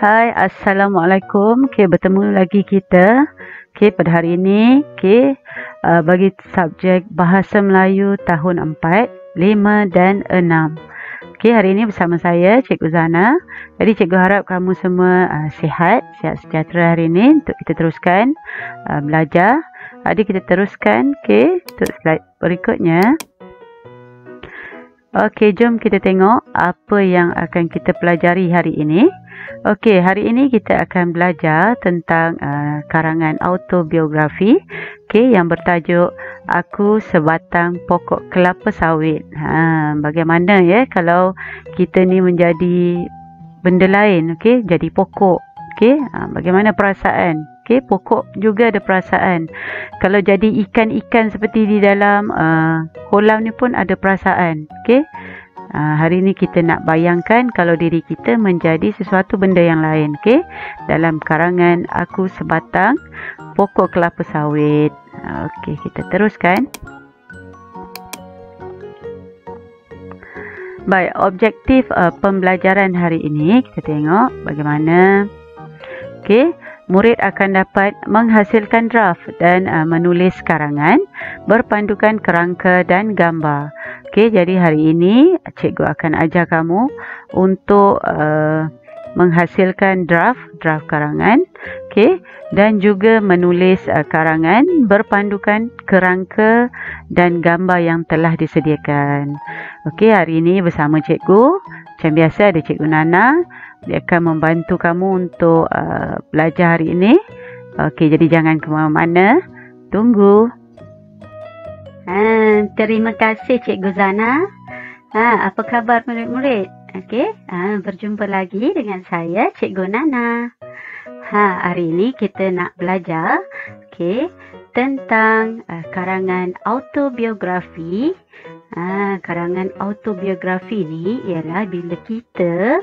Hai, Assalamualaikum. Bertemu lagi kita. Pada hari ini, bagi subjek Bahasa Melayu tahun 4, 5 dan 6. Hari ini bersama saya, Cikgu Zana. Jadi, Cikgu harap kamu semua sihat sejahtera hari ini untuk kita teruskan belajar. Jadi, kita teruskan untuk slide berikutnya. Jom kita tengok apa yang akan kita pelajari hari ini. Hari ini kita akan belajar tentang karangan autobiografi yang bertajuk Aku Sebatang Pokok Kelapa Sawit. Bagaimana kalau kita ni menjadi benda lain, jadi pokok. Bagaimana perasaan? Pokok juga ada perasaan. Kalau jadi ikan-ikan seperti di dalam kolam ni pun ada perasaan. Hari ini kita nak bayangkan kalau diri kita menjadi sesuatu benda yang lain. Dalam karangan Aku Sebatang Pokok Kelapa Sawit. Kita teruskan. Baik, objektif pembelajaran hari ini kita tengok bagaimana murid akan dapat menghasilkan draft dan menulis karangan berpandukan kerangka dan gambar. Jadi hari ini cikgu akan ajar kamu untuk menghasilkan draft karangan, dan juga menulis karangan berpandukan kerangka dan gambar yang telah disediakan. Hari ini bersama cikgu, macam biasa ada Cikgu Nana. Dia akan membantu kamu untuk belajar hari ini. Jadi jangan ke mana-mana. Tunggu. Terima kasih Cikgu Zana. Apa khabar murid-murid? Berjumpa lagi dengan saya Cikgu Nana. Hari ini kita nak belajar tentang karangan autobiografi. Karangan autobiografi ni ialah bila kita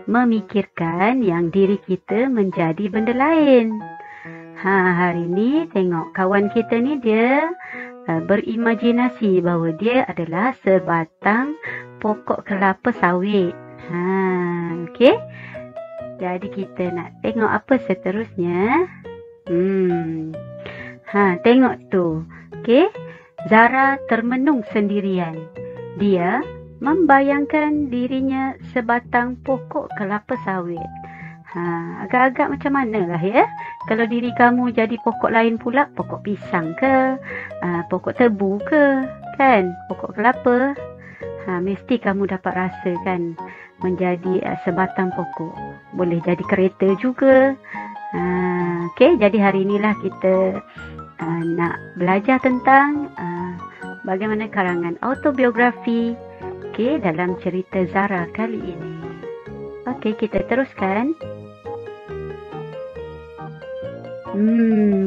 memikirkan yang diri kita menjadi benda lain. Hari ni tengok kawan kita ni dia berimajinasi bahawa dia adalah sebatang pokok kelapa sawit. Jadi kita nak tengok apa seterusnya. Tengok tu. Zara termenung sendirian. Dia membayangkan dirinya sebatang pokok kelapa sawit. Agak-agak macam mana lah ya. Kalau diri kamu jadi pokok lain pula, pokok pisang ke, pokok tebu ke, kan, pokok kelapa. Mesti kamu dapat rasakan menjadi sebatang pokok. Boleh jadi kereta juga. Jadi hari inilah kita nak belajar tentang bagaimana karangan autobiografi dalam cerita Zara kali ini. Kita teruskan.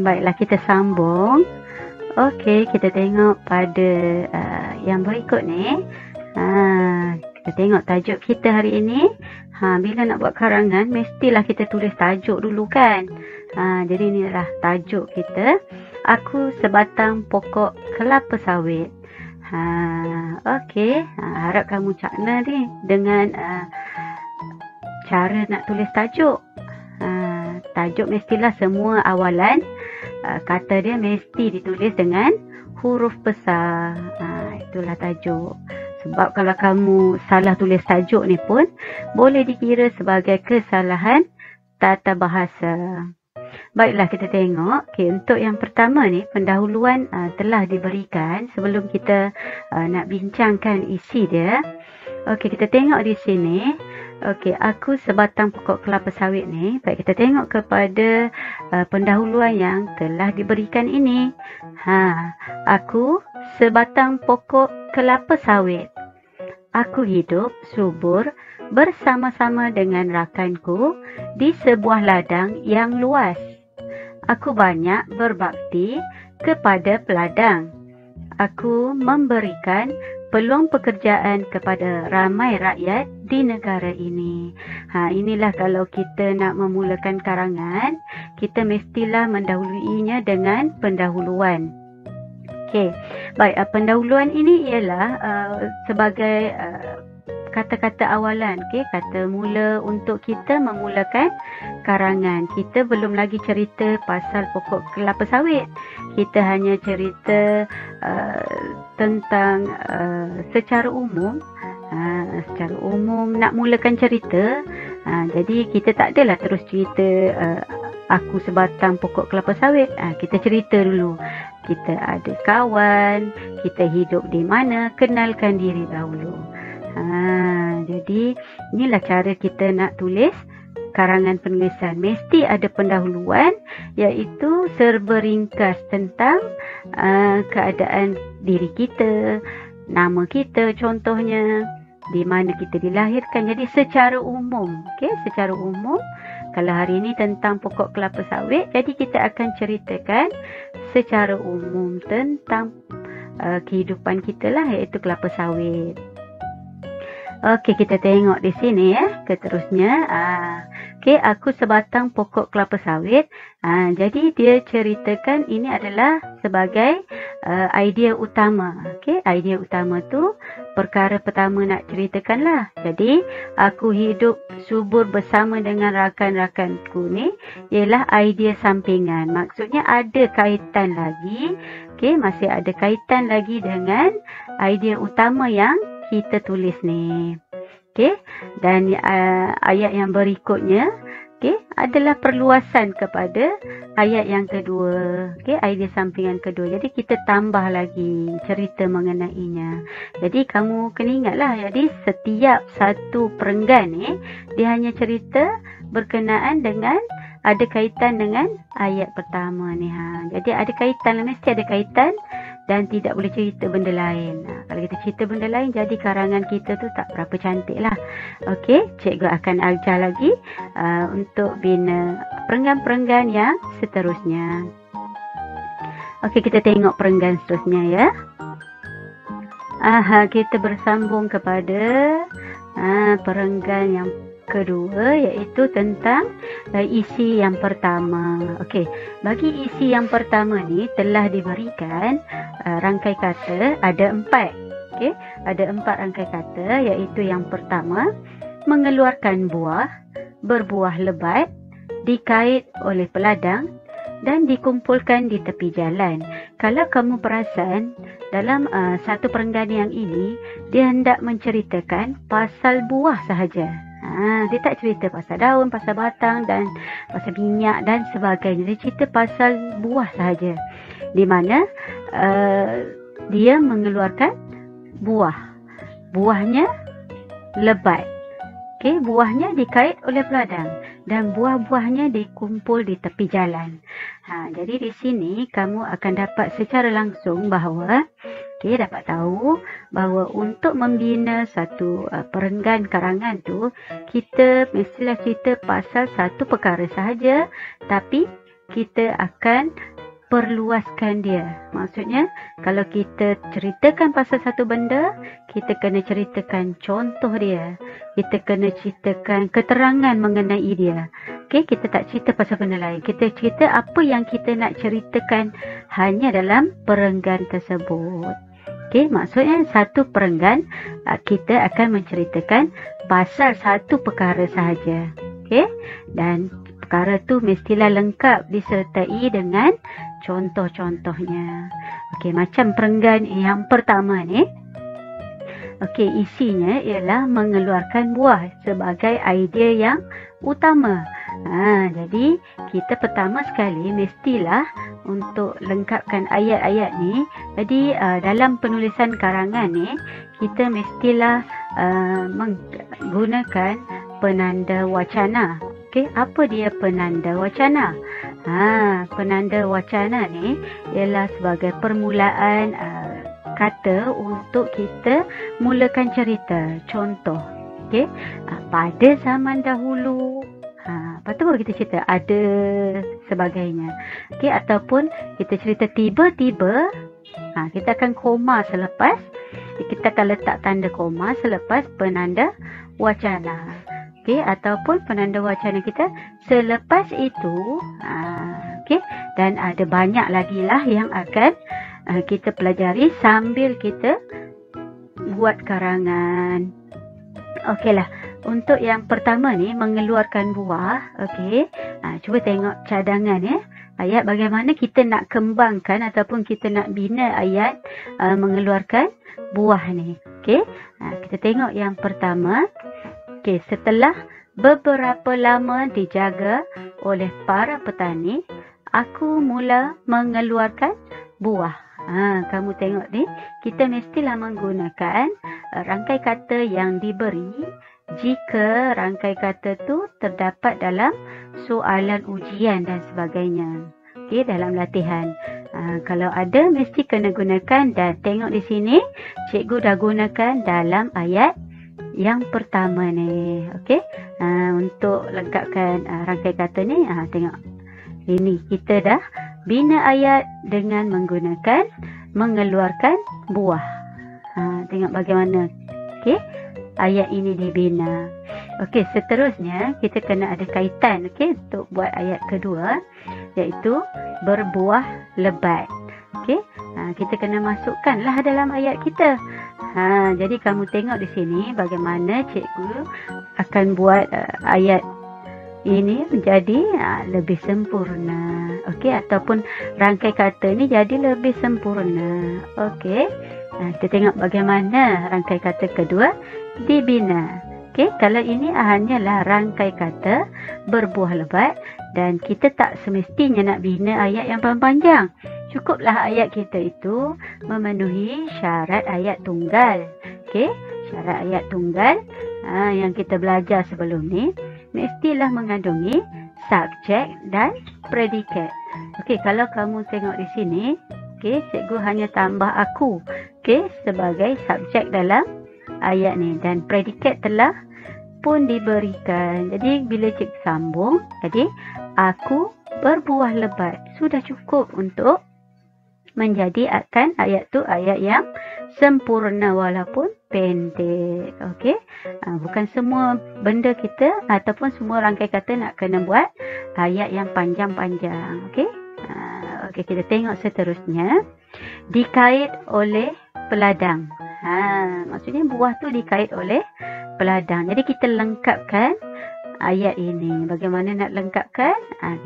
Baiklah, kita sambung. Kita tengok pada yang berikut ni. Kita tengok tajuk kita hari ini. Bila nak buat karangan, mestilah kita tulis tajuk dulu kan. Jadi inilah tajuk kita. Aku Sebatang Pokok Kelapa Sawit. Harap kamu cakna ni dengan cara nak tulis tajuk. Tajuk mestilah semua awalan kata dia mesti ditulis dengan huruf besar. Itulah tajuk. Sebab kalau kamu salah tulis tajuk ni pun boleh dikira sebagai kesalahan tata bahasa. Baiklah, kita tengok. Untuk yang pertama ni, pendahuluan telah diberikan sebelum kita nak bincangkan isi dia. Kita tengok di sini. Aku sebatang pokok kelapa sawit ni. Baik, kita tengok kepada pendahuluan yang telah diberikan ini. Aku sebatang pokok kelapa sawit. Aku hidup subur bersama-sama dengan rakanku di sebuah ladang yang luas. Aku banyak berbakti kepada peladang. Aku memberikan peluang pekerjaan kepada ramai rakyat di negara ini. Inilah kalau kita nak memulakan karangan, kita mestilah mendahuluinya dengan pendahuluan. Baik, pendahuluan ini ialah sebagai kata-kata awalan, okey, kata mula untuk kita memulakan karangan. Kita belum lagi cerita pasal pokok kelapa sawit. Kita hanya cerita tentang secara umum. Secara umum nak mulakan cerita. Jadi kita tak adalah terus cerita aku sebatang pokok kelapa sawit. Kita cerita dulu. Kita ada kawan, kita hidup di mana, kenalkan diri dahulu. Jadi inilah cara kita nak tulis karangan penulisan. Mesti ada pendahuluan, iaitu serba ringkas tentang keadaan diri kita, nama kita contohnya, di mana kita dilahirkan. Jadi secara umum, okey, secara umum. Kalau hari ini tentang pokok kelapa sawit, jadi kita akan ceritakan secara umum tentang kehidupan kita lah, iaitu kelapa sawit. Okey, kita tengok di sini ya, keterusnya. Okey, aku sebatang pokok kelapa sawit. Jadi dia ceritakan ini adalah sebagai idea utama. Okey, idea utama tu perkara pertama nak ceritakan lah. Jadi aku hidup subur bersama dengan rakan-rakanku ni ialah idea sampingan. Maksudnya ada kaitan lagi. Okey, masih ada kaitan lagi dengan idea utama yang kita tulis ni. Okey, dan ayat yang berikutnya, okey, adalah perluasan kepada ayat yang kedua. Okey, idea sampingan kedua. Jadi kita tambah lagi cerita mengenainya. Jadi kamu kena ingatlah, jadi setiap satu perenggan ni dia hanya cerita berkenaan dengan, ada kaitan dengan ayat pertama ni. Jadi ada kaitan, mesti ada kaitan dan tidak boleh cerita benda lain. Kalau kita cerita benda lain, jadi karangan kita tu tak berapa cantik lah. Okey, cikgu akan ajar lagi untuk bina perenggan-perenggan yang seterusnya. Okey, kita tengok perenggan seterusnya ya. Kita bersambung kepada perenggan yang kedua, iaitu tentang isi yang pertama. Okey, bagi isi yang pertama ni telah diberikan rangkai kata ada 4. Okey, ada 4 rangkai kata, iaitu yang pertama, mengeluarkan buah, berbuah lebat, dikait oleh peladang dan dikumpulkan di tepi jalan. Kalau kamu perasan, dalam satu perenggan yang ini, dia hendak menceritakan pasal buah sahaja. Dia tak cerita pasal daun, pasal batang dan pasal minyak dan sebagainya. Dia cerita pasal buah sahaja, di mana dia mengeluarkan buah. Buahnya lebat. Okey, buahnya dikait oleh peladang dan buah-buahnya dikumpul di tepi jalan. Jadi di sini kamu akan dapat secara langsung bahawa, dapat tahu bahawa untuk membina satu perenggan karangan tu, kita mestilah cerita pasal satu perkara sahaja, tapi kita akan perluaskan dia. Maksudnya, kalau kita ceritakan pasal satu benda, kita kena ceritakan contoh dia. Kita kena ceritakan keterangan mengenai dia. Okey, kita tak cerita pasal benda lain. Kita cerita apa yang kita nak ceritakan hanya dalam perenggan tersebut. Okey, maksudnya satu perenggan kita akan menceritakan pasal satu perkara sahaja. Okey, dan perkara tu mestilah lengkap disertai dengan contoh-contohnya. Okey, macam perenggan yang pertama ni. Okey, isinya ialah mengeluarkan buah sebagai idea yang utama. Jadi kita pertama sekali mestilah untuk lengkapkan ayat-ayat ni. Jadi dalam penulisan karangan ni, kita mestilah menggunakan penanda wacana. Okey, apa dia penanda wacana? Penanda wacana ni ialah sebagai permulaan kata untuk kita mulakan cerita. Contoh, okey, pada zaman dahulu, lepas tu baru kita cerita ada sebagainya. Okey, ataupun kita cerita tiba-tiba, kita akan koma selepas, kita akan letak tanda koma selepas penanda wacana. Okey, ataupun penanda wacana kita selepas itu. Okey, dan ada banyak lagi lah yang akan kita pelajari sambil kita buat karangan. Okeylah. Untuk yang pertama ni, mengeluarkan buah. Okey. Cuba tengok cadangan ya. Ayat bagaimana kita nak kembangkan ataupun kita nak bina ayat mengeluarkan buah ni. Okey. Kita tengok yang pertama. Okey, setelah beberapa lama dijaga oleh para petani, aku mula mengeluarkan buah. Kamu tengok ni, kita mestilah menggunakan rangkai kata yang diberi jika rangkai kata tu terdapat dalam soalan ujian dan sebagainya. Okey, dalam latihan. Kalau ada, mesti kena gunakan, dan tengok di sini, cikgu dah gunakan dalam ayat yang pertama ni. Okey, untuk lengkapkan rangkai kata ni, tengok. Ini kita dah bina ayat dengan menggunakan mengeluarkan buah. Tengok bagaimana ayat ini dibina. Okey, seterusnya kita kena ada kaitan untuk buat ayat kedua, iaitu berbuah lebat. Okey, kita kena masukkanlah dalam ayat kita. Jadi kamu tengok di sini bagaimana cikgu akan buat ayat ini menjadi lebih sempurna. Okey, ataupun rangkai kata ni jadi lebih sempurna. Okey. Kita tengok bagaimana rangkai kata kedua dibina. Okey, kalau ini hanyalah rangkai kata berbuah lebat, dan kita tak semestinya nak bina ayat yang panjang. Cukuplah ayat kita itu memenuhi syarat ayat tunggal. Okey, syarat ayat tunggal yang kita belajar sebelum ni mestilah mengandungi subjek dan predikat. Okey, kalau kamu tengok di sini, cikgu hanya tambah aku sebagai subjek dalam ayat ni, dan predikat telah pun diberikan. Jadi bila cikgu sambung, jadi aku berbuah lebat, sudah cukup untuk menjadikan ayat tu ayat yang sempurna walaupun pendek. Okey, bukan semua benda kita ataupun semua rangkai kata nak kena buat ayat yang panjang-panjang. Okey, kita tengok seterusnya. Dikait oleh peladang. Maksudnya buah tu dikait oleh peladang. Jadi kita lengkapkan ayat ini. Bagaimana nak lengkapkan?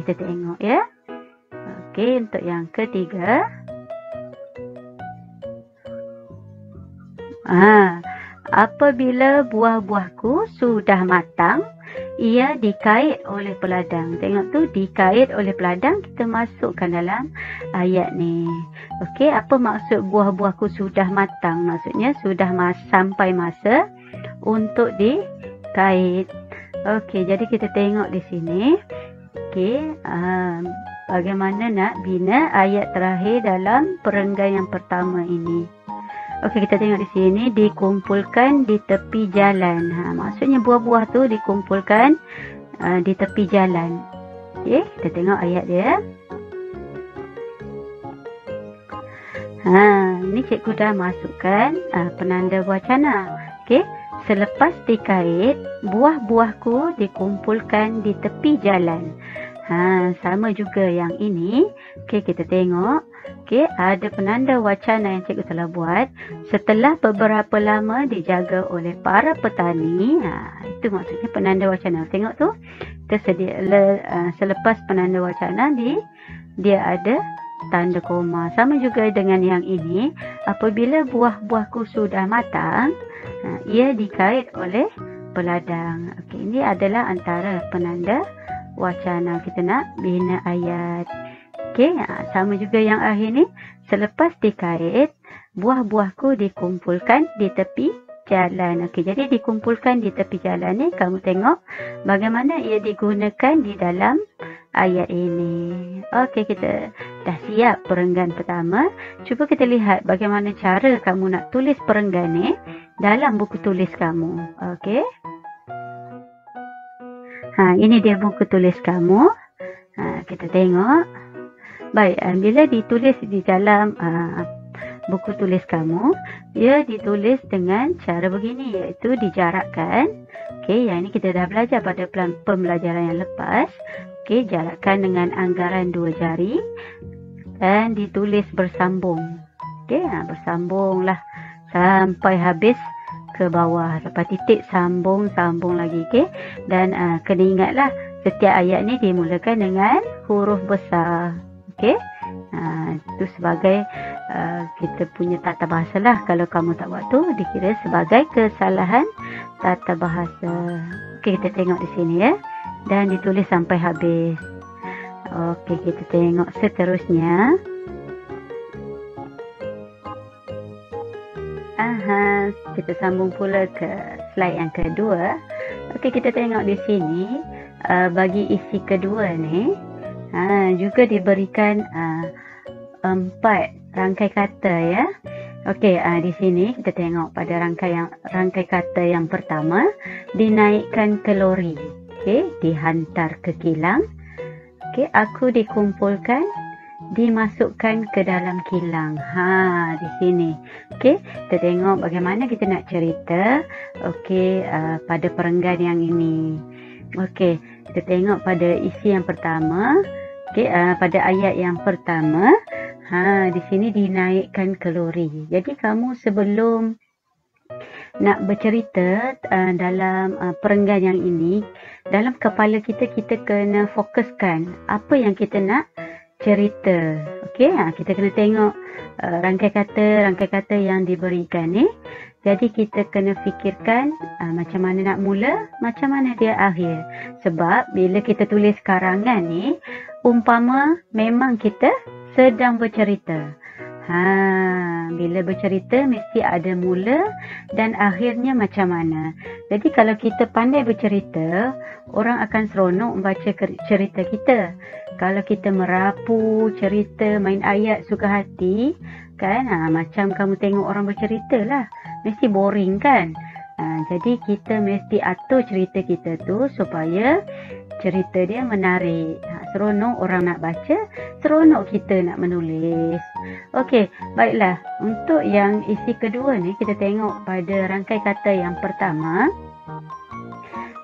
Kita tengok ya. Okey, untuk yang ketiga. Apabila buah-buahku sudah matang, ia dikait oleh peladang. Tengok tu, dikait oleh peladang, kita masukkan dalam ayat ni. Okey, apa maksud buah-buahku sudah matang? Maksudnya sudah sampai masa untuk dikait. Okey, jadi kita tengok di sini. Okey, bagaimana nak bina ayat terakhir dalam perenggan yang pertama ini. Okey, kita tengok di sini, dikumpulkan di tepi jalan. Maksudnya buah-buah tu dikumpulkan di tepi jalan. Okey, kita tengok ayat dia. Ini cikgu dah masukkan penanda wacana. Okey, selepas dikait, buah-buahku dikumpulkan di tepi jalan. Sama juga yang ini. Okey, kita tengok. Okey, ada penanda wacana yang cikgu telah buat. Setelah beberapa lama dijaga oleh para petani. Itu maksudnya penanda wacana. Tengok tu. Selepas penanda wacana dia ada tanda koma. Sama juga dengan yang ini. Apabila buah-buahku sudah matang, ia dikait oleh peladang. Okey, ini adalah antara penanda wacana kita nak bina ayat. Okey, sama juga yang akhir ni. Selepas dikait, buah-buahku dikumpulkan di tepi jalan. Okey, jadi dikumpulkan di tepi jalan ni, kamu tengok bagaimana ia digunakan di dalam ayat ini. Okey, kita dah siap perenggan pertama. Cuba kita lihat bagaimana cara kamu nak tulis perenggan ni dalam buku tulis kamu. Okey. Ini dia buku tulis kamu. Kita tengok. Baik, bila ditulis di dalam buku tulis kamu, ia ditulis dengan cara begini, iaitu dijarakkan. Okey, yang ini kita dah belajar pada pembelajaran yang lepas. Okey, jarakkan dengan anggaran 2 jari dan ditulis bersambung. Okey, bersambunglah sampai habis ke bawah. Lepas titik sambung lagi, okey. Dan kena ingatlah setiap ayat ni dimulakan dengan huruf besar. Okey. Itu sebagai kita punya tata bahasa lah. Kalau kamu tak buat tu, dikira sebagai kesalahan tata bahasa. Okey, kita tengok di sini ya. Dan ditulis sampai habis. Okey, kita tengok seterusnya. Kita sambung pula ke slide yang kedua. Okey, kita tengok di sini bagi isi kedua ni juga diberikan 4 rangkai kata ya. Okey, di sini kita tengok pada rangkai kata yang pertama, dinaikkan ke lori. Okey, dihantar ke kilang. Okey, aku dikumpulkan, dimasukkan ke dalam kilang. Di sini. Okey, kita tengok bagaimana kita nak cerita. Okey, pada perenggan yang ini. Okey, kita tengok pada isi yang pertama. Okey, pada ayat yang pertama, di sini dinaikkan ke lori. Jadi kamu sebelum nak bercerita dalam perenggan yang ini, dalam kepala kita kena fokuskan apa yang kita nak cerita. Okey, kita kena tengok rangkai kata yang diberikan ni. Jadi kita kena fikirkan macam mana nak mula, macam mana dia akhir. Sebab bila kita tulis karangan ni, umpama memang kita sedang bercerita. Bila bercerita mesti ada mula dan akhirnya macam mana. Jadi kalau kita pandai bercerita, orang akan seronok membaca cerita kita. Kalau kita merapu cerita, main ayat suka hati, kan, macam kamu tengok orang bercerita lah, mesti boring kan. Jadi kita mesti atur cerita kita tu supaya cerita dia menarik, seronok orang nak baca, seronok kita nak menulis. Okey, baiklah. Untuk yang isi kedua ni, kita tengok pada rangkai kata yang pertama.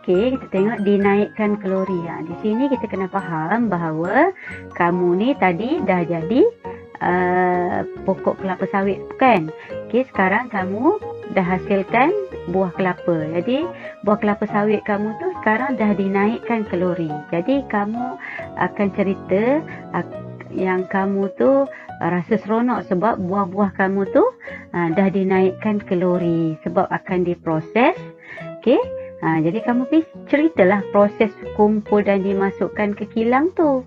Okey, kita tengok dinaikkan ke lori. Di sini kita kena faham bahawa kamu ni tadi dah jadi pokok kelapa sawit kan. Okey, sekarang kamu dah hasilkan buah kelapa. Jadi buah kelapa sawit kamu tu sekarang dah dinaikkan ke lori. Jadi kamu akan cerita yang kamu tu rasa seronok sebab buah-buah kamu tu dah dinaikkan ke lori sebab akan diproses. Okey. Jadi kamu ceritalah proses kumpul dan dimasukkan ke kilang tu.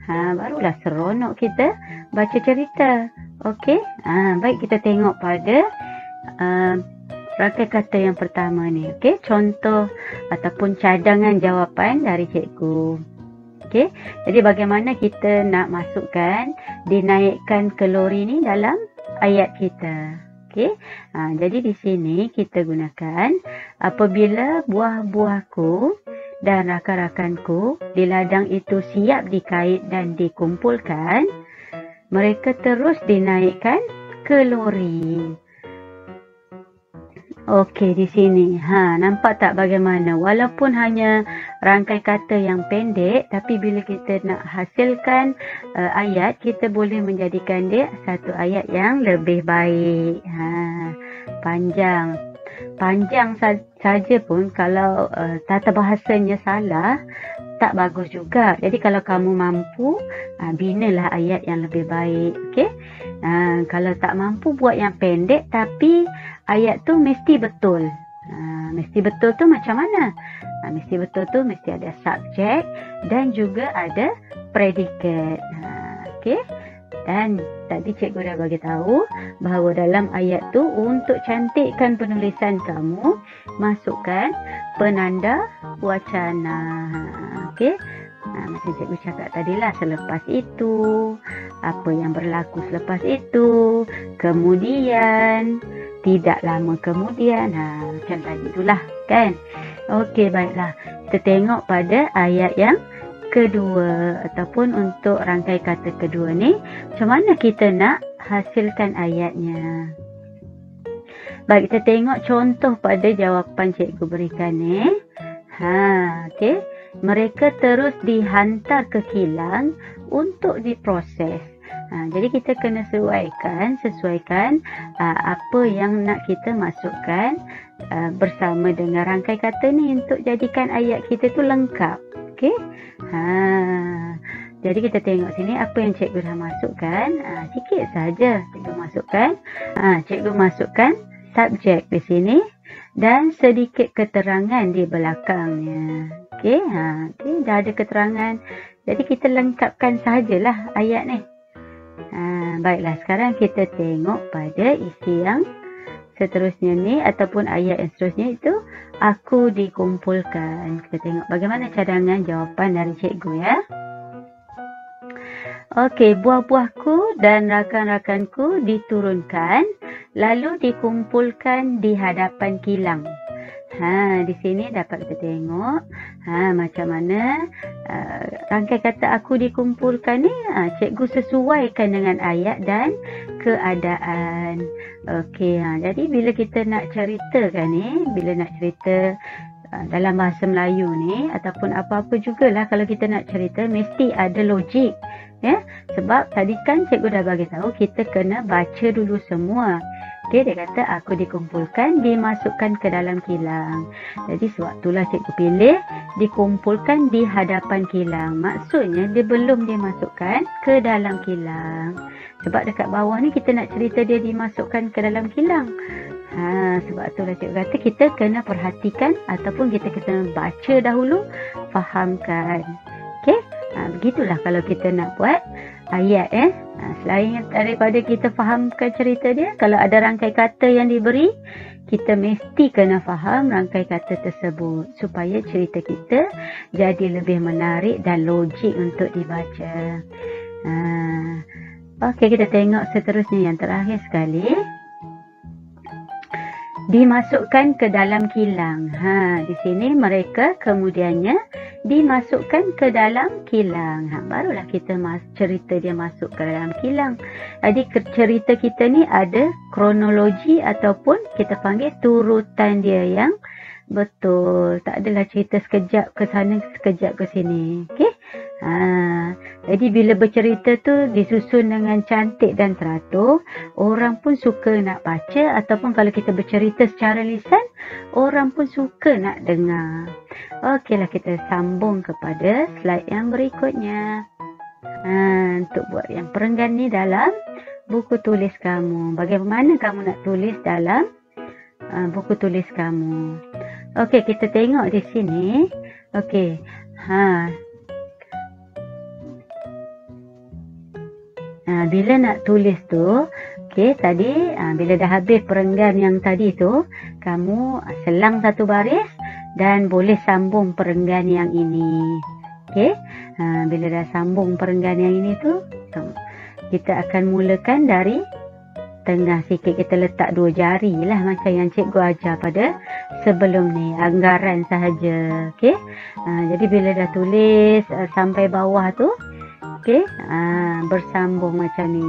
Barulah seronok kita baca cerita. Okey. Baik, kita tengok pada rangkai kata yang pertama ni. Okey, contoh ataupun cadangan jawapan dari cikgu. Okey, jadi bagaimana kita nak masukkan dinaikkan ke lori ni dalam ayat kita. Okey, jadi di sini kita gunakan apabila buah-buahku dan rakan-rakanku di ladang itu siap dikait dan dikumpulkan, mereka terus dinaikkan ke lori. Okey, di sini. Nampak tak bagaimana? Walaupun hanya rangkai kata yang pendek, tapi bila kita nak hasilkan ayat, kita boleh menjadikan dia satu ayat yang lebih baik. Panjang saja pun kalau tata bahasanya salah, tak bagus juga. Jadi kalau kamu mampu, binalah ayat yang lebih baik. Okey? Kalau tak mampu, buat yang pendek tapi ayat tu mesti betul. Mesti betul tu macam mana? Mesti betul tu mesti ada subjek dan juga ada predikat. Okey? Dan tadi cikgu dah bagi tahu bahawa dalam ayat tu untuk cantikkan penulisan kamu, masukkan penanda wacana. Okey? Macam cikgu cakap tadilah, selepas itu, apa yang berlaku selepas itu, kemudian, tidak lama kemudian, macam tadi itulah kan. Okey, baiklah, kita tengok pada ayat yang kedua ataupun untuk rangkai kata kedua ni, macam mana kita nak hasilkan ayatnya. Baik, kita tengok contoh pada jawapan cikgu berikan ni. Okey, mereka terus dihantar ke kilang untuk diproses. Jadi kita kena sesuaikan apa yang nak kita masukkan bersama dengan rangkai kata ni untuk jadikan ayat kita tu lengkap. Okey. Jadi kita tengok sini apa yang cikgu dah masukkan. Sikit saja cikgu masukkan. Cikgu masukkan subjek di sini dan sedikit keterangan di belakangnya. Okey, dah ada keterangan. Jadi kita lengkapkan sajalah ayat ni. Baiklah, sekarang kita tengok pada isi yang seterusnya ni ataupun ayat yang seterusnya itu, aku dikumpulkan. Kita tengok bagaimana cadangan jawapan dari cikgu ya. Okey, buah-buahku dan rakan-rakanku diturunkan lalu dikumpulkan di hadapan kilang. Di sini dapat kita tengok macam mana rangkai kata aku dikumpulkan ni cikgu sesuaikan dengan ayat dan keadaan. Okey, jadi bila kita nak ceritakan ni, bila nak cerita dalam bahasa Melayu ni ataupun apa-apa jugalah, kalau kita nak cerita mesti ada logik ya. Sebab tadi kan cikgu dah bagi tahu kita kena baca dulu semua. Okey, dia kata aku dikumpulkan, dimasukkan ke dalam kilang. Jadi sebab itulah cikgu pilih dikumpulkan di hadapan kilang. Maksudnya dia belum dimasukkan ke dalam kilang. Sebab dekat bawah ni kita nak cerita dia dimasukkan ke dalam kilang. Sebab itulah cikgu kata kita kena perhatikan ataupun kita kena baca dahulu, fahamkan. Okey, begitulah kalau kita nak buat ayat selain daripada kita fahamkan cerita dia, kalau ada rangkai kata yang diberi, kita mesti kena faham rangkai kata tersebut supaya cerita kita jadi lebih menarik dan logik untuk dibaca. Okey, kita tengok seterusnya yang terakhir sekali. Dimasukkan ke dalam kilang. Di sini mereka kemudiannya dimasukkan ke dalam kilang. Barulah kita cerita dia masuk ke dalam kilang. Jadi cerita kita ni ada kronologi ataupun kita panggil turutan dia yang betul. Tak adalah cerita sekejap ke sana, sekejap ke sini. Okey? Jadi bila bercerita tu disusun dengan cantik dan teratur, orang pun suka nak baca, ataupun kalau kita bercerita secara lisan, orang pun suka nak dengar. Okeylah, kita sambung kepada slide yang berikutnya. Untuk buat yang perenggan ni dalam buku tulis kamu. Bagaimana kamu nak tulis dalam buku tulis kamu? Okey, kita tengok di sini. Okey. Bila nak tulis tu, okey, tadi bila dah habis perenggan yang tadi tu, kamu selang satu baris dan boleh sambung perenggan yang ini. Okey, bila dah sambung perenggan yang ini tu, kita akan mulakan dari tengah sikit. Kita letak 2 jari lah macam yang cikgu ajar pada sebelum ni, anggaran sahaja. Okey, jadi bila dah tulis sampai bawah tu, okey, bersambung macam ni.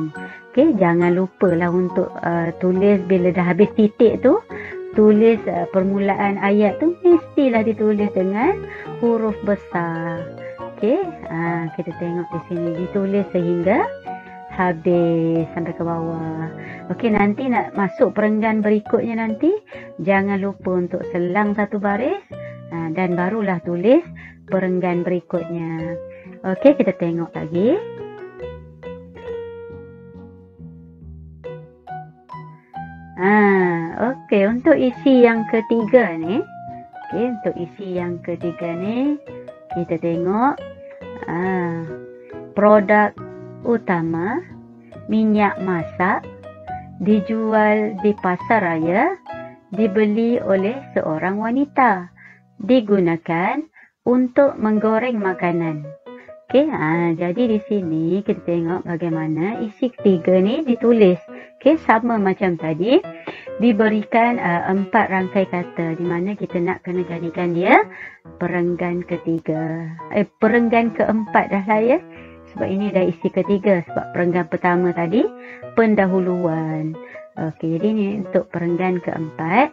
Okey, jangan lupalah untuk tulis bila dah habis titik tu, tulis permulaan ayat tu mestilah ditulis dengan huruf besar. Okey, kita tengok di sini ditulis sehingga habis sampai ke bawah. Okey, nanti nak masuk perenggan berikutnya nanti, jangan lupa untuk selang satu baris dan barulah tulis perenggan berikutnya. Okey, kita tengok lagi. Okey, untuk isi yang ketiga ni. Okey, untuk isi yang ketiga ni, kita tengok produk utama minyak masak dijual di pasar raya, dibeli oleh seorang wanita, digunakan untuk menggoreng makanan. Okey, jadi di sini kita tengok bagaimana isi ketiga ni ditulis. Okey, sama macam tadi, diberikan 4 rangkai kata di mana kita nak kena jadikan dia perenggan ketiga. Perenggan keempat dah lah ya. Sebab ini dah isi ketiga. Sebab perenggan pertama tadi pendahuluan. Okey, jadi ni untuk perenggan keempat.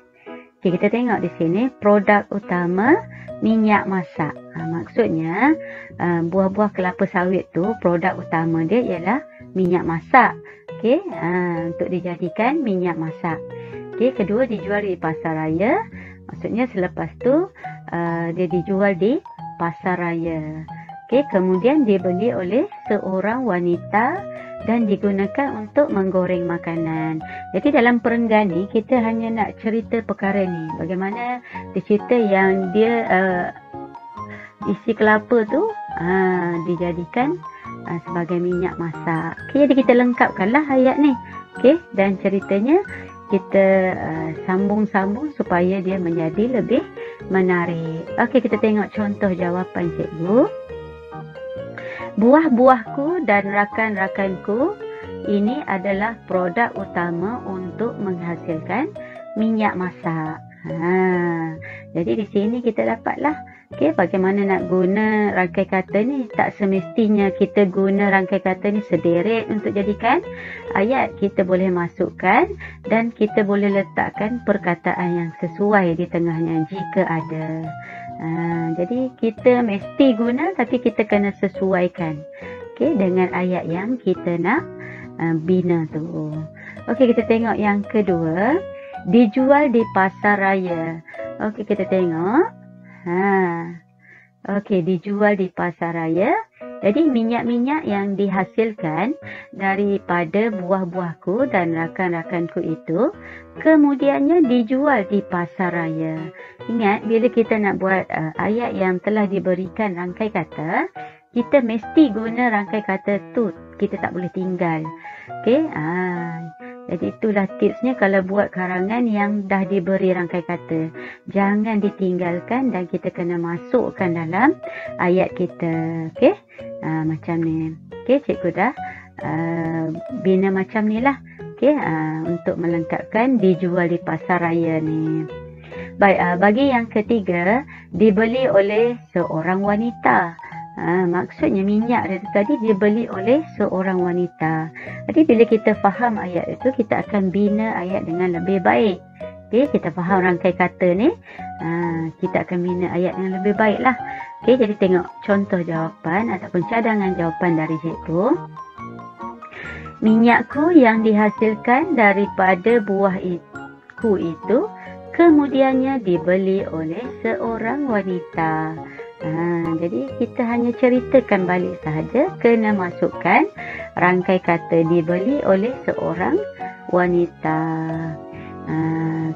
Okey, kita tengok di sini produk utama minyak masak. Maksudnya buah-buah kelapa sawit tu produk utama dia ialah minyak masak. Okey, untuk dijadikan minyak masak. Okey, kedua dijual di pasaraya. Maksudnya selepas tu dia dijual di pasaraya. Okey, kemudian dibeli oleh seorang wanita dan digunakan untuk menggoreng makanan. Jadi dalam perenggan ni kita hanya nak cerita perkara ni. Bagaimana dia cerita yang dia isi kelapa tu dijadikan sebagai minyak masak. Okey, jadi kita lengkapkanlah ayat ni. Okey, dan ceritanya kita sambung-sambung supaya dia menjadi lebih menarik. Okey, kita tengok contoh jawapan cikgu. Buah-buahku dan rakan-rakanku ini adalah produk utama untuk menghasilkan minyak masak. Jadi di sini kita dapatlah bagaimana nak guna rangkai kata ni. Tak semestinya kita guna rangkai kata ni sederet untuk jadikan ayat. Kita boleh masukkan dan kita boleh letakkan perkataan yang sesuai di tengahnya jika ada. Jadi kita mesti guna tapi kita kena sesuaikan dengan ayat yang kita nak bina tu. Okey, kita tengok yang kedua. Dijual di pasar raya. Okey, kita tengok. Okey, dijual di pasar raya. Jadi minyak-minyak yang dihasilkan daripada buah-buahku dan rakan-rakanku itu kemudiannya dijual di pasar raya. Ingat, bila kita nak buat ayat yang telah diberikan rangkai kata, kita mesti guna rangkai kata tu. Kita tak boleh tinggal. Okey, jadi itulah tipsnya kalau buat karangan yang dah diberi rangkai kata. Jangan ditinggalkan dan kita kena masukkan dalam ayat kita. Okey, macam ni. Okey, cikgu dah bina macam ni lah. Okey, untuk melengkapkan dijual di pasar raya ni. Baik, bagi yang ketiga, dibeli oleh seorang wanita. Maksudnya minyak dia tadi dibeli oleh seorang wanita. Jadi bila kita faham ayat itu, kita akan bina ayat dengan lebih baik. Okey, kita faham rangkai kata ni, kita akan bina ayat dengan lebih baik lah. Okey, jadi tengok contoh jawapan ataupun cadangan jawapan dari cikgu. Minyakku yang dihasilkan daripada buah itu kemudiannya dibeli oleh seorang wanita. Jadi kita hanya ceritakan balik sahaja, kena masukkan rangkai kata dibeli oleh seorang wanita.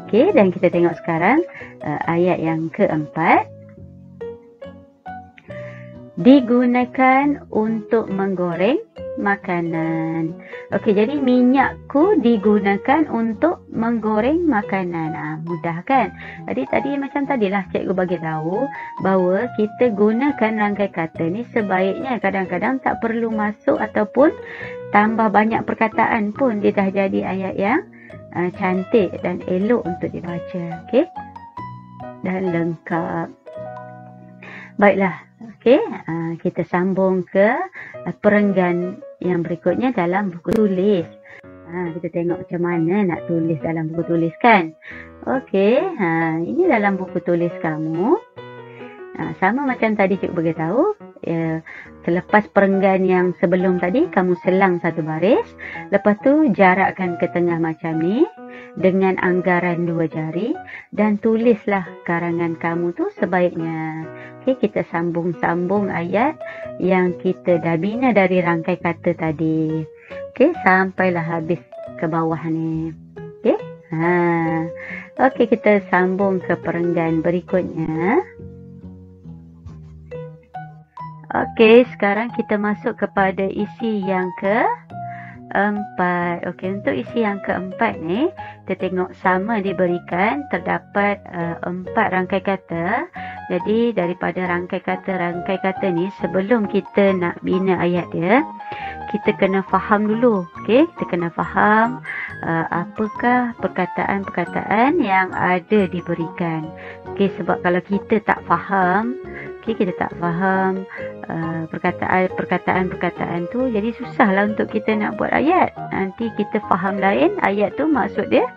Okey, dan kita tengok sekarang ayat yang keempat. Digunakan untuk menggoreng makanan. Okey, jadi minyakku digunakan untuk menggoreng makanan. Mudah kan? Tadi macam tadilah cikgu bagi tahu bahawa kita gunakan rangkai kata ni sebaiknya kadang-kadang tak perlu masuk ataupun tambah banyak perkataan pun dia dah jadi ayat yang cantik dan elok untuk dibaca. Okey? Dan lengkap. Baiklah. Okey, kita sambung ke perenggan yang berikutnya dalam buku tulis. Kita tengok macam mana nak tulis dalam buku tulis kan. Okey, ini dalam buku tulis kamu. Sama macam tadi cikgu beritahu, selepas perenggan yang sebelum tadi, kamu selang satu baris. Lepas tu jarakkan ke tengah macam ni dengan anggaran 2 jari dan tulislah karangan kamu tu sebaiknya. Okey, kita sambung-sambung ayat yang kita dah bina dari rangkai kata tadi. Okey, sampailah habis ke bawah ni. Okey. Okey, kita sambung ke perenggan berikutnya. Okey, sekarang kita masuk kepada isi yang keempat. Okey, untuk isi yang keempat ni, kita tengok sama diberikan, terdapat 4 rangkai kata. Jadi daripada rangkai kata ni, sebelum kita nak bina ayat dia, kita kena faham dulu. Okey, kita kena faham apakah perkataan-perkataan yang ada diberikan. Okey, sebab kalau kita tak faham, kita tak faham perkataan-perkataan tu, jadi susahlah untuk kita nak buat ayat. Nanti kita faham lain, ayat tu maksud dia,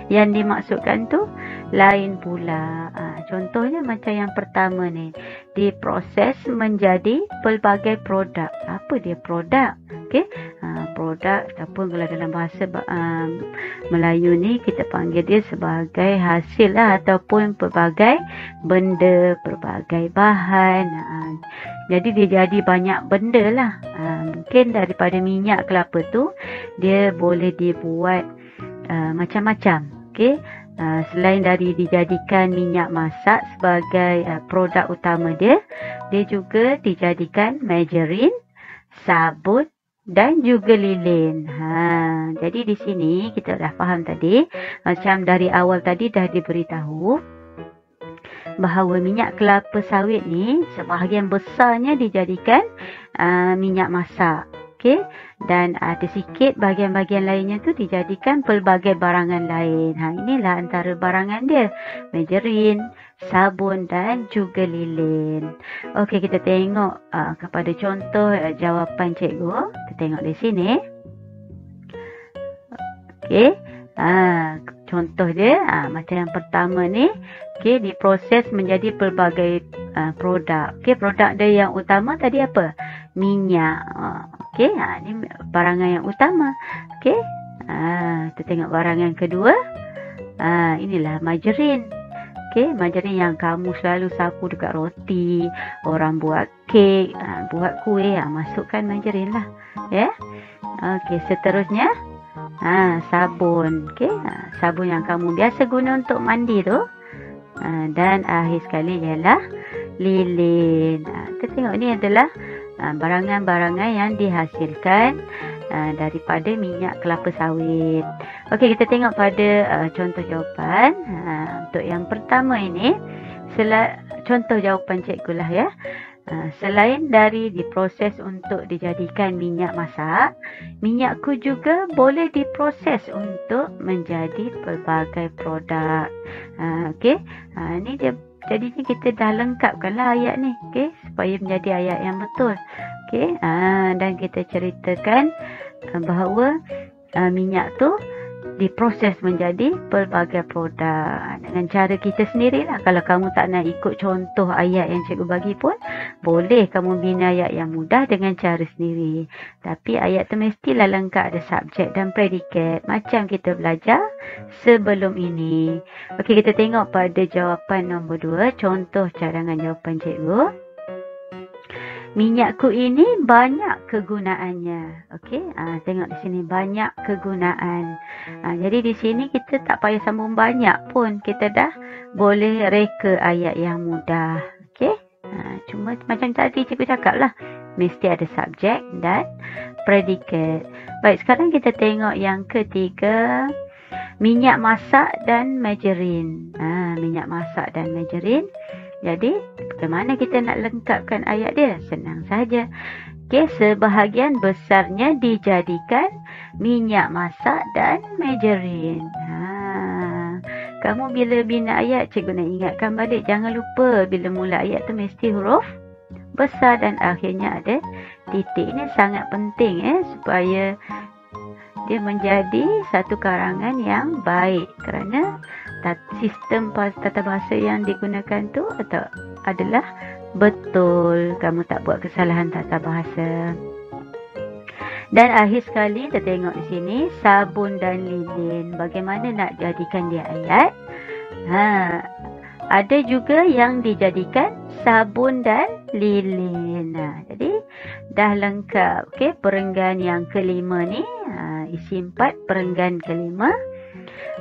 yang dimaksudkan tu lain pula. Contohnya macam yang pertama ni, diproses menjadi pelbagai produk. Apa dia produk? Okey, produk ataupun kalau dalam bahasa Melayu ni kita panggil dia sebagai hasil lah, ataupun pelbagai benda, pelbagai bahan. Jadi dia jadi banyak benda lah. Mungkin daripada minyak kelapa tu dia boleh dibuat macam-macam. Okey, selain dari dijadikan minyak masak sebagai produk utama dia, dia juga dijadikan margarin, sabun dan juga lilin. Jadi di sini kita dah faham tadi, macam dari awal tadi dah diberitahu bahawa minyak kelapa sawit ni sebahagian besarnya dijadikan minyak masak. Okey, dan ada sikit bahagian-bahagian lainnya tu dijadikan pelbagai barangan lain. Inilah antara barangan dia, margarin, sabun dan juga lilin. Okey, kita tengok kepada contoh jawapan cikgu. Kita tengok di sini. Okey, contoh dia macam yang pertama ni. Okey, diproses menjadi pelbagai produk. Okey, produk dia yang utama tadi apa? Minyak. Okey, ni barangan yang utama. Okey, kita tengok barangan kedua. Inilah margarin. Okey, margarin yang kamu selalu sapu dekat roti, orang buat kek, buat kuih, masukkan margarin lah. Ya. Okey, seterusnya sabun. Okey, sabun yang kamu biasa guna untuk mandi tu. Dan akhir sekali ialah lilin. Kita tengok ni adalah barangan-barangan yang dihasilkan daripada minyak kelapa sawit. Okey, kita tengok pada contoh jawapan. Untuk yang pertama ini, contoh jawapan cikgu lah ya. Selain dari diproses untuk dijadikan minyak masak, minyakku juga boleh diproses untuk menjadi pelbagai produk. Okey, ni dia. Jadinya kita dah lengkapkanlah ayat ni, okey, supaya menjadi ayat yang betul. Okey, dan kita ceritakan bahawa minyak tu diproses menjadi pelbagai produk dengan cara kita sendirilah. Kalau kamu tak nak ikut contoh ayat yang cikgu bagi pun, boleh kamu bina ayat yang mudah dengan cara sendiri. Tapi ayat tu mestilah lengkap ada subjek dan predikat macam kita belajar sebelum ini. Okey, kita tengok pada jawapan nombor 2, contoh cadangan jawapan cikgu. Minyakku ini banyak kegunaannya. Okey, tengok di sini banyak kegunaan. Jadi di sini kita tak payah sambung banyak pun, kita dah boleh reka ayat yang mudah. Okey, cuma macam tadi cikgu cakap lah, mesti ada subjek dan predikat. Baik, sekarang kita tengok yang ketiga, minyak masak dan margarin. Minyak masak dan margarin. Jadi, bagaimana kita nak lengkapkan ayat dia? Senang saja. Okey, sebahagian besarnya dijadikan minyak masak dan margarin. Kamu bila bina ayat, cikgu nak ingatkan balik. Jangan lupa bila mula ayat tu mesti huruf besar dan akhirnya ada titik. Ini sangat penting supaya dia menjadi satu karangan yang baik, kerana sistem tata bahasa yang digunakan tu adalah betul. Kamu tak buat kesalahan tata bahasa. Dan akhir sekali kita tengok di sini sabun dan lilin. Bagaimana nak jadikan dia ayat? Ada juga yang dijadikan sabun dan lilin. Jadi dah lengkap. Okey, perenggan yang kelima ni, isi 4 perenggan kelima.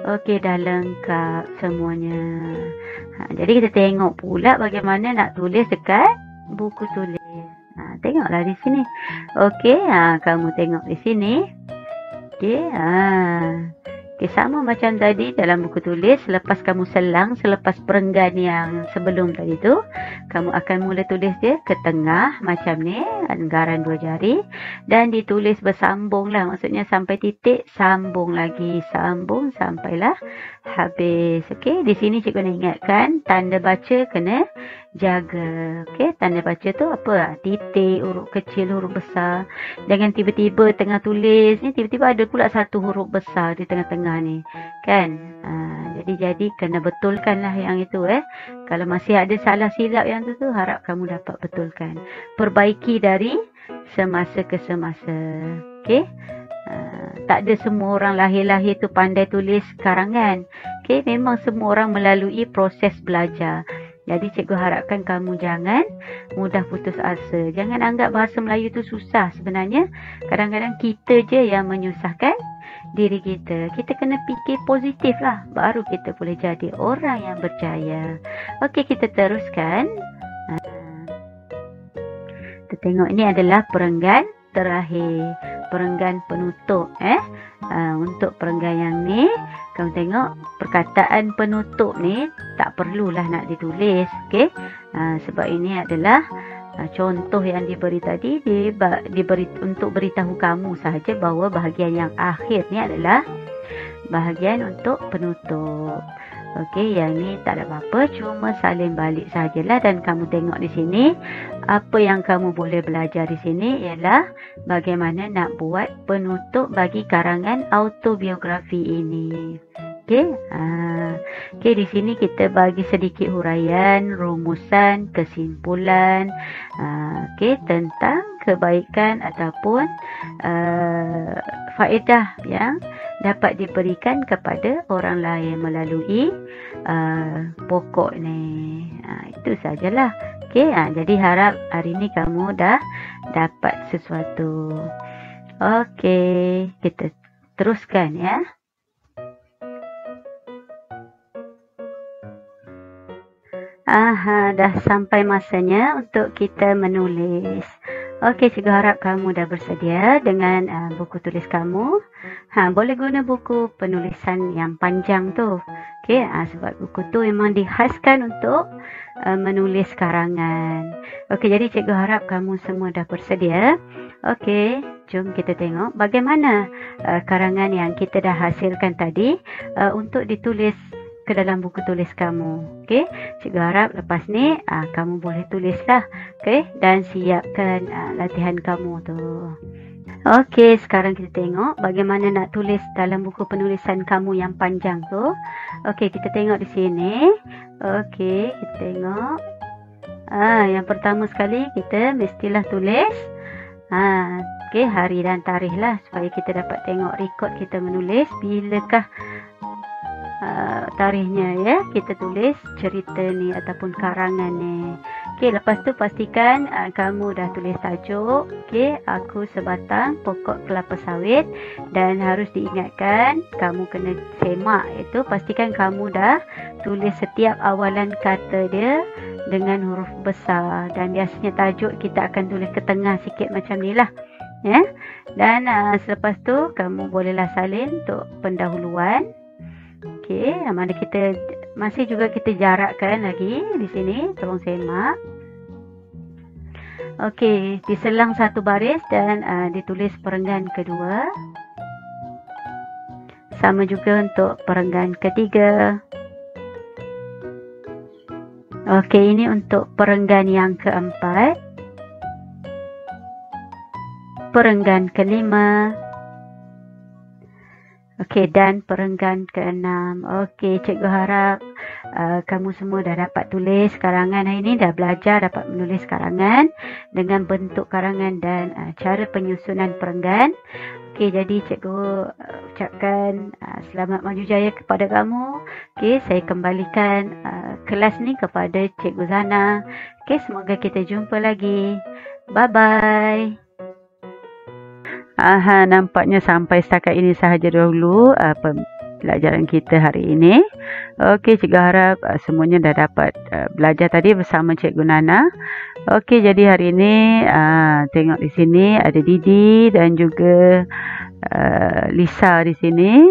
Okey, dah lengkap semuanya. Jadi kita tengok pula bagaimana nak tulis dekat buku tulis. Tengoklah di sini. Okey, kamu tengok di sini. Okey, sama macam tadi dalam buku tulis. Selepas kamu selang, selepas perenggan yang sebelum tadi tu, kamu akan mula tulis dia ke tengah macam ni, anggaran 2 jari, dan ditulis bersambung lah. Maksudnya sampai titik, sambung lagi, sambung sampailah habis. Okey, di sini cikgu nak ingatkan tanda baca kena jaga. Okey, tanda baca tu apa? Titik, huruf kecil, huruf besar. Jangan tiba-tiba tengah tulis ni tiba-tiba ada pula satu huruf besar di tengah-tengah ni, kan? Jadi kena betulkanlah yang itu. Kalau masih ada salah silap yang tu harap kamu dapat betulkan. Perbaiki dari semasa ke semasa. Okey. Tak ada semua orang lahir-lahir tu pandai tulis karangan. Okey, memang semua orang melalui proses belajar. Jadi cikgu harapkan kamu jangan mudah putus asa. Jangan anggap bahasa Melayu tu susah. Sebenarnya kadang-kadang kita je yang menyusahkan diri kita. Kita kena fikir positif lah. Baru kita boleh jadi orang yang berjaya. Okey, kita teruskan. Kita tengok ini adalah perenggan terakhir. Perenggan penutup. Untuk perenggan yang ni, kamu tengok perkataan penutup ni tak perlulah nak ditulis. Okay? Sebab ini adalah contoh yang diberi tadi, diberi untuk beritahu kamu sahaja bahawa bahagian yang akhir ni adalah bahagian untuk penutup. Okey, yang ni tak ada apa-apa, cuma salin balik sajalah. Dan kamu tengok di sini, apa yang kamu boleh belajar di sini ialah bagaimana nak buat penutup bagi karangan autobiografi ini. Okey, okey, di sini kita bagi sedikit huraian, rumusan, kesimpulan, okey, tentang kebaikan ataupun faedah yang dapat diberikan kepada orang lain melalui pokok ni. Itu sajalah. Okey, jadi harap hari ni kamu dah dapat sesuatu. Okey, kita teruskan ya. Dah sampai masanya untuk kita menulis. Okey, cikgu harap kamu dah bersedia dengan buku tulis kamu. Boleh guna buku penulisan yang panjang tu. Okey, sebab buku tu memang dihaskan untuk menulis karangan. Okey, jadi cikgu harap kamu semua dah bersedia. Okey, jom kita tengok bagaimana karangan yang kita dah hasilkan tadi untuk ditulis ke dalam buku tulis kamu. Okey, cikgu harap lepas ni kamu boleh tulislah. Okey, dan siapkan latihan kamu tu. Okey, sekarang kita tengok bagaimana nak tulis dalam buku penulisan kamu yang panjang tu. Okey, kita tengok di sini. Okey, kita tengok. Yang pertama sekali kita mestilah tulis okey, hari dan tarikh lah, supaya kita dapat tengok rekod kita menulis bilakah tarikhnya ya. Kita tulis cerita ni ataupun karangan ni. Okey, lepas tu pastikan kamu dah tulis tajuk. Okey, aku sebatang pokok kelapa sawit, dan harus diingatkan kamu kena semak itu, pastikan kamu dah tulis setiap awalan kata dia dengan huruf besar, dan biasanya tajuk kita akan tulis ke tengah sikit macam ni lah ya. Dan selepas tu kamu bolehlah salin untuk pendahuluan. Okey, mana kita masih juga kita jarakkan lagi di sini, tolong semak. Okey, diselang satu baris dan ditulis perenggan kedua. Sama juga untuk perenggan ketiga. Okey, ini untuk perenggan yang keempat. Perenggan kelima. Okey, dan perenggan ke-6. Okey, cikgu harap kamu semua dah dapat tulis karangan hari ini, dah belajar dapat menulis karangan dengan bentuk karangan dan cara penyusunan perenggan. Okey, jadi cikgu ucapkan selamat maju jaya kepada kamu. Okey, saya kembalikan kelas ni kepada Cikgu Zana. Okey, semoga kita jumpa lagi. Bye-bye. Nampaknya sampai setakat ini sahaja dahulu pelajaran kita hari ini. Okey, cikgu harap semuanya dah dapat belajar tadi bersama Cikgu Nana. Okey, jadi hari ini tengok di sini ada Didi dan juga Lisa di sini.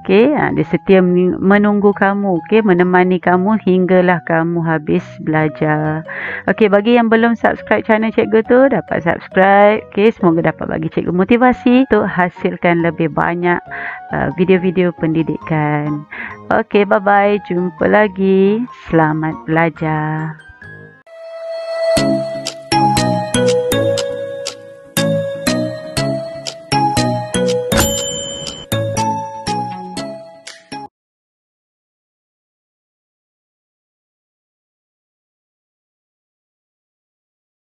Okey, dia setia menunggu kamu, okey, menemani kamu hinggalah kamu habis belajar. Okey, bagi yang belum subscribe channel cikgu tu, dapat subscribe. Okey, semoga dapat bagi cikgu motivasi untuk hasilkan lebih banyak video-video pendidikan. Okey, bye-bye. Jumpa lagi. Selamat belajar.